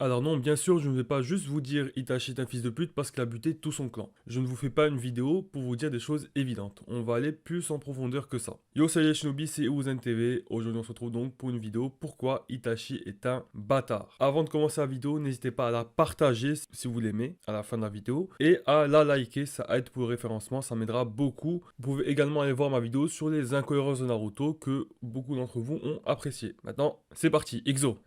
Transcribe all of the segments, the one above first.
Alors non, bien sûr, je ne vais pas juste vous dire Itachi est un fils de pute parce qu'il a buté tout son clan. Je ne vous fais pas une vidéo pour vous dire des choses évidentes. On va aller plus en profondeur que ça. Yo, salut les shinobi, c'est Uzen TV. Aujourd'hui, on se retrouve donc pour une vidéo pourquoi Itachi est un bâtard. Avant de commencer la vidéo, n'hésitez pas à la partager si vous l'aimez à la fin de la vidéo et à la liker, ça aide pour le référencement, ça m'aidera beaucoup. Vous pouvez également aller voir ma vidéo sur les incohérences de Naruto que beaucoup d'entre vous ont apprécié. Maintenant, c'est parti, Exo.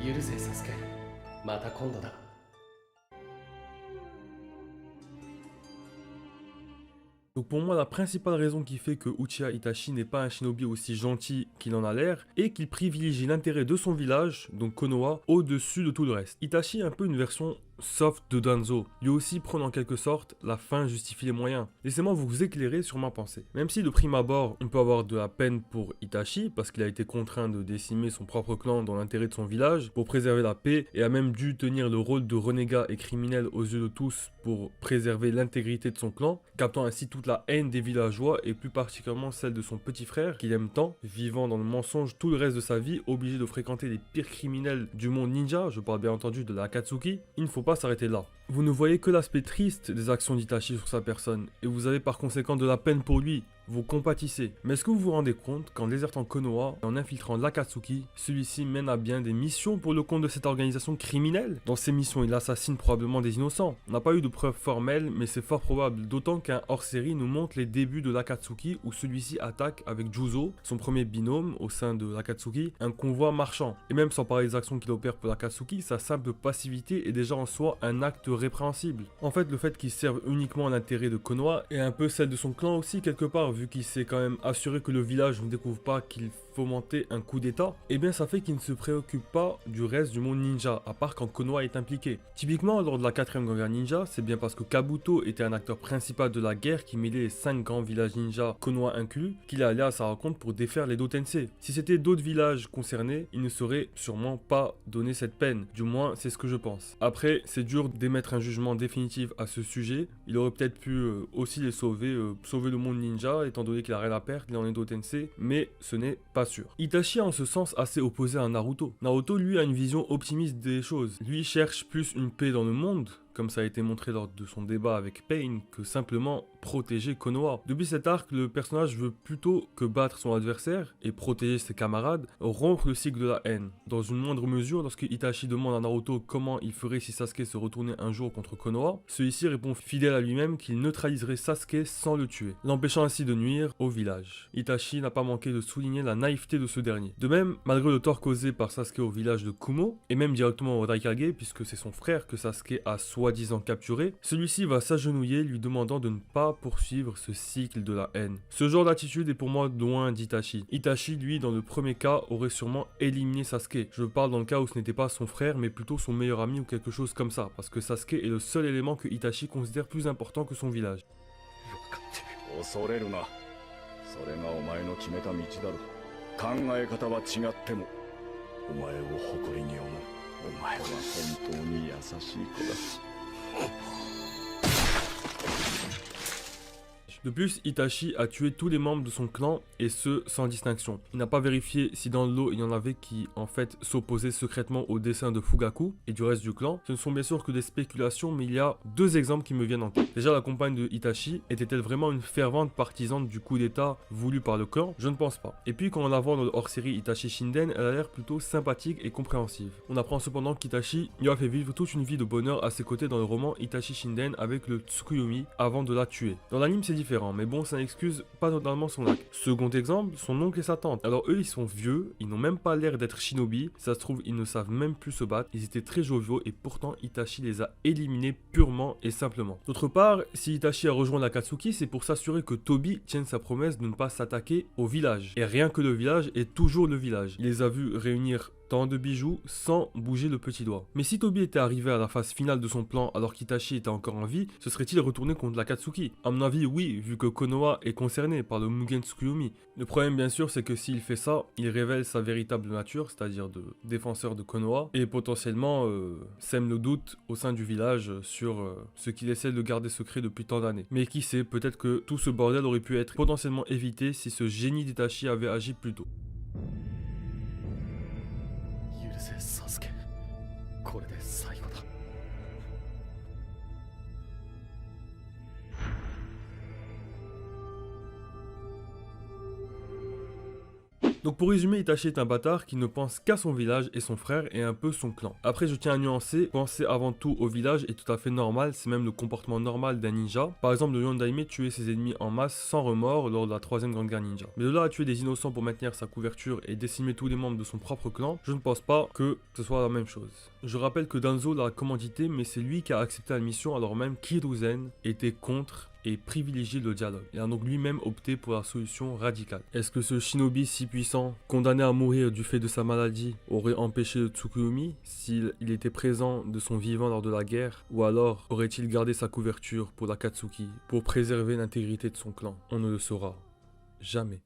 許せサスケ、また今度だ。 Donc pour moi, la principale raison qui fait que Uchiha Itachi n'est pas un shinobi aussi gentil qu'il en a l'air, est qu'il privilégie l'intérêt de son village, donc Konoha, au-dessus de tout le reste. Itachi est un peu une version soft de Danzo. Lui aussi prône en quelque sorte la fin justifie les moyens. Laissez-moi vous éclairer sur ma pensée. Même si de prime abord, on peut avoir de la peine pour Itachi, parce qu'il a été contraint de décimer son propre clan dans l'intérêt de son village, pour préserver la paix, et a même dû tenir le rôle de renégat et criminel aux yeux de tous pour préserver l'intégrité de son clan, captant ainsi toute la haine des villageois et plus particulièrement celle de son petit frère qu'il aime tant, vivant dans le mensonge tout le reste de sa vie, obligé de fréquenter les pires criminels du monde ninja, je parle bien entendu de l'Akatsuki, il ne faut pas s'arrêter là. Vous ne voyez que l'aspect triste des actions d'Itachi sur sa personne, et vous avez par conséquent de la peine pour lui, vous compatissez. Mais est-ce que vous vous rendez compte qu'en désertant Konoha et en infiltrant l'Akatsuki, celui-ci mène à bien des missions pour le compte de cette organisation criminelle? Dans ces missions, il assassine probablement des innocents. On n'a pas eu de preuves formelles, mais c'est fort probable, d'autant qu'un hors-série nous montre les débuts de l'Akatsuki où celui-ci attaque avec Juzo, son premier binôme au sein de l'Akatsuki, un convoi marchand. Et même sans parler des actions qu'il opère pour l'Akatsuki, sa simple passivité est déjà en soi un acte répréhensible. En fait, le fait qu'il serve uniquement l'intérêt de Konoha est un peu celle de son clan aussi quelque part, vu qu'il s'est quand même assuré que le village ne découvre pas qu'il fomenter un coup d'état, et bien ça fait qu'il ne se préoccupe pas du reste du monde ninja, à part quand Konoha est impliqué. Typiquement, lors de la 4ème guerre ninja, c'est bien parce que Kabuto était un acteur principal de la guerre qui mêlait les 5 grands villages ninja, Konoha inclus, qu'il est allé à sa rencontre pour défaire les Dotensei. Si c'était d'autres villages concernés, il ne serait sûrement pas donné cette peine, du moins c'est ce que je pense. Après, c'est dur d'émettre un jugement définitif à ce sujet, il aurait peut-être pu aussi les sauver, sauver le monde ninja, étant donné qu'il a rien à perdre, il en est Dotensei, mais ce n'est pas sûr. Itachi est en ce sens assez opposé à Naruto. Naruto lui a une vision optimiste des choses. Lui cherche plus une paix dans le monde, comme ça a été montré lors de son débat avec Pain, que simplement protéger Konoha. Depuis cet arc, le personnage veut plutôt que battre son adversaire et protéger ses camarades, rompre le cycle de la haine. Dans une moindre mesure, lorsque Itachi demande à Naruto comment il ferait si Sasuke se retournait un jour contre Konoha, celui-ci répond fidèle à lui-même qu'il neutraliserait Sasuke sans le tuer, l'empêchant ainsi de nuire au village. Itachi n'a pas manqué de souligner la naïveté de ce dernier. De même, malgré le tort causé par Sasuke au village de Kumo, et même directement au Raikage, puisque c'est son frère que Sasuke a soi-disant capturé, celui-ci va s'agenouiller lui demandant de ne pas poursuivre ce cycle de la haine. Ce genre d'attitude est pour moi loin d'Itachi. Itachi, lui, dans le premier cas, aurait sûrement éliminé Sasuke. Je parle dans le cas où ce n'était pas son frère, mais plutôt son meilleur ami ou quelque chose comme ça, parce que Sasuke est le seul élément que Itachi considère plus important que son village. 恐れるな。それがお前の決めた道だろ。考え方は違ってもお前を誇りに思う。お前は本当に優しい子だ。De plus, Itachi a tué tous les membres de son clan, et ce, sans distinction. Il n'a pas vérifié si dans le lot il y en avait qui, en fait, s'opposaient secrètement au dessein de Fugaku et du reste du clan. Ce ne sont bien sûr que des spéculations, mais il y a deux exemples qui me viennent en tête. Déjà, la compagne de Itachi était-elle vraiment une fervente partisane du coup d'état voulu par le clan? Je ne pense pas. Et puis, quand on la voit dans le hors-série Itachi Shinden, elle a l'air plutôt sympathique et compréhensive. On apprend cependant qu'Itachi lui a fait vivre toute une vie de bonheur à ses côtés dans le roman Itachi Shinden avec le Tsukuyomi avant de la tuer. Dans l'anime, c'est différent. Mais bon, ça n'excuse pas totalement son acte. Second exemple, son oncle et sa tante. Alors eux, ils sont vieux, ils n'ont même pas l'air d'être shinobi, ça se trouve, ils ne savent même plus se battre, ils étaient très joviaux et pourtant Itachi les a éliminés purement et simplement. D'autre part, si Itachi a rejoint l'Akatsuki, c'est pour s'assurer que Tobi tienne sa promesse de ne pas s'attaquer au village. Et rien que le village est toujours le village. Il les a vus réunir tant de bijoux sans bouger le petit doigt. Mais si Tobi était arrivé à la phase finale de son plan alors qu'Itachi était encore en vie, se serait-il retourné contre l'Akatsuki? À mon avis, oui, vu que Konoha est concerné par le Mugen Tsukuyomi. Le problème bien sûr, c'est que s'il fait ça, il révèle sa véritable nature, c'est-à-dire de défenseur de Konoha, et potentiellement sème le doute au sein du village sur ce qu'il essaie de garder secret depuis tant d'années. Mais qui sait, peut-être que tout ce bordel aurait pu être potentiellement évité si ce génie d'Itachi avait agi plus tôt. せサスケ、これで最後だ。Donc pour résumer, Itachi est un bâtard qui ne pense qu'à son village et son frère et un peu son clan. Après je tiens à nuancer, penser avant tout au village est tout à fait normal, c'est même le comportement normal d'un ninja. Par exemple le Yondaime tuait ses ennemis en masse sans remords lors de la troisième grande guerre ninja. Mais de là à tuer des innocents pour maintenir sa couverture et décimer tous les membres de son propre clan, je ne pense pas que ce soit la même chose. Je rappelle que Danzo l'a commandité mais c'est lui qui a accepté la mission alors même qu'Hiruzen était contre et privilégier le dialogue. Il a donc lui-même opté pour la solution radicale. Est-ce que ce shinobi si puissant, condamné à mourir du fait de sa maladie, aurait empêché le Tsukuyomi s'il était présent de son vivant lors de la guerre? Ou alors aurait-il gardé sa couverture pour l'Akatsuki, pour préserver l'intégrité de son clan? On ne le saura jamais.